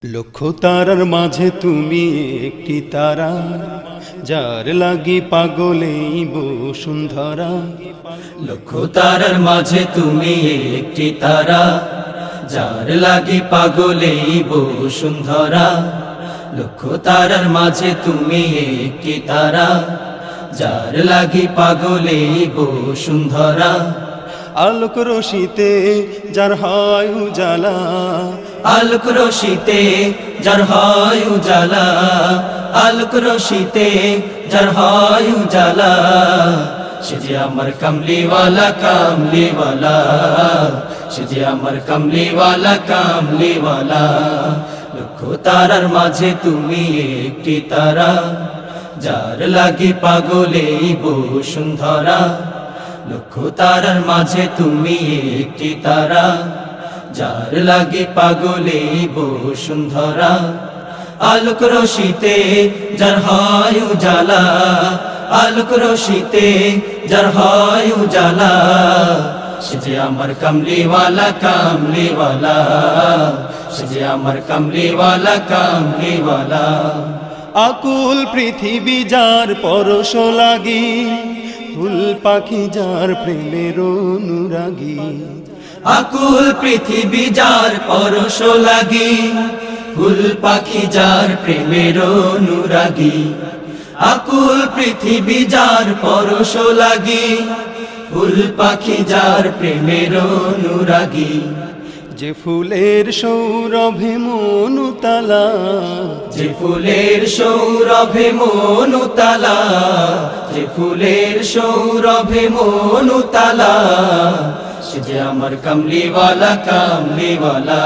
লক্ষ তারার মাঝে তুমি একটি তারা, যার লাগি পাগলেই বসুন্ধরা। লক্ষ তারার মাঝে তুমি একটি তারা, যার লাগি পাগলেই বসুন্ধরা। লক্ষ তারার মাঝে তুমি একটি তারা, যার লাগি পাগলেই বসুন্ধরা। আলোক রশিতে যার হয় উজালা, আলোক রশিতে যার হয় উজালা, আলোক রশিতে যার হয় উজালা। সে যে আমার কামলিওয়ালা কামলিওয়ালা, সে যে আমার কামলিওয়ালা কামলিওয়ালা। লক্ষ তারার মাঝে তুমি একটি তারা, যার লাগি পাগলেই বসুন্ধরা। লক্ষ তারার মাঝে তুমি একটি তারা, যার লাগি পাগলেই বসুন্ধরা। আলোক রশিতে যার হয় উজালা, আলোক রশিতে যার হয় উজালা। সে যে আমার কামলিওয়ালা কামলিওয়ালা, সে যে আমার কামলিওয়ালা কামলিওয়ালা। আকুল পৃথিবী যার পরশ লাগি, ফুল পাখি যার প্রেমের অনুরাগী। আকুল পৃথিবী যার পরশ লাগি, ফুল পাখি যার প্রেমের অনুরাগী। আকুল পৃথিবী যার পরশ লাগি, ফুল পাখি যার প্রেমের অনুরাগী। যে ফুলের সৌরভে মনুতালা, যে ফুলের সৌরভে মনুতালা, যে ফুলের সৌরভে মনুতালা। সে যে আমার কামলিওয়ালা কামলিওয়ালা,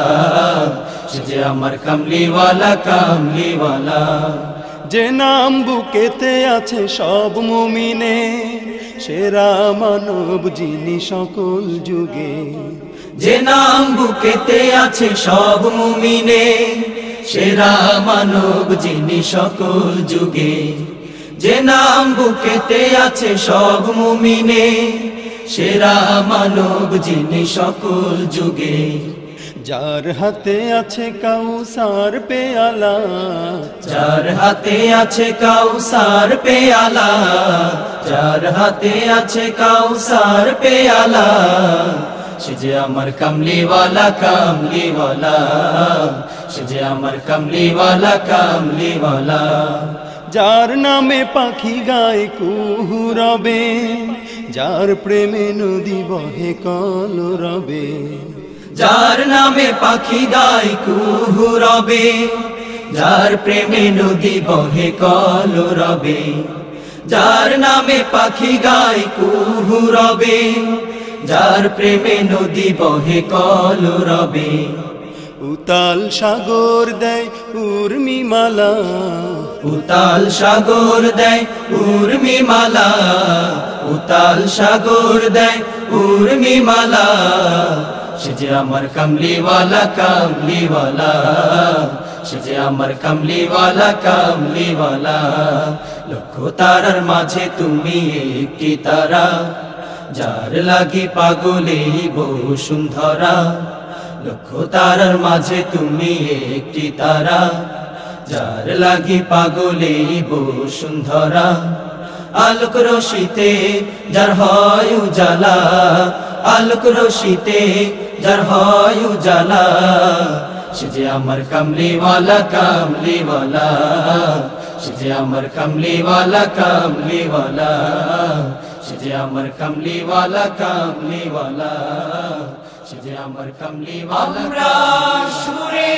সে যে আমার কামলিওয়ালা কামলিওয়ালা। যে নাম বুকেতে আছে সব মুমিনে, সেরা মানব যিনি সকল যুগে। যে নাম বুকেতে আছে সব মুমিনে, সেরা মানব যিনি সকল যুগে। যে নাম বুকেতে আছে সব মুমিনে, সেরা মানব যিনি সকল যুগে। যার হাতে আছে কাউসার পেয়ালা, যার হাতে আছে কাউসার পেয়ালা, যার হাতে আছে কাউসার পেয়ালা। সে যে আমার কামলিওয়ালা কামলিওয়ালা, সে যে আমার কামলিওয়ালা কামলিওয়ালা। যার নামে পাখি গায় কুহু রবে, যার প্রেমে নদী বহে কলরবে। যার নামে পাখি গায় কুহু রবে, যার প্রেমে নদী বহে কলরবে। যার নামে পাখি গায় কুহু রবে, যার প্রেমে নদী বহে কলরবে। উতাল সাগর দেয় উর্মিমালা, উতাল সাগর দেয় উর্মিমালা, উতাল সাগর দেয় উর্মিমালা। সে যে আমার কামলিওয়ালা কামলিওয়ালা, সে যে আমার কামলিওয়ালা কামলিওয়ালা। লক্ষ তারার মাঝে তুমি একটি তারা, যার লাগি পাগলেই বসুন্ধরা। লক্ষ তারার মাঝে তুমি একটি তারা, যার লাগি পাগলেই বসুন্ধরা। আলোক রশিতে যার হয় উজালা, আলোক রশিতে যার হয় উজালা। সে যে আমার কামলিওয়ালা কামলিওয়ালা, সে যে আমার কামলিওয়ালা কামলিওয়ালা। সে যে আমার কামলিওয়ালা কামলিওয়ালা, সে যে আমার কামলিওয়ালা। আমরা সুরে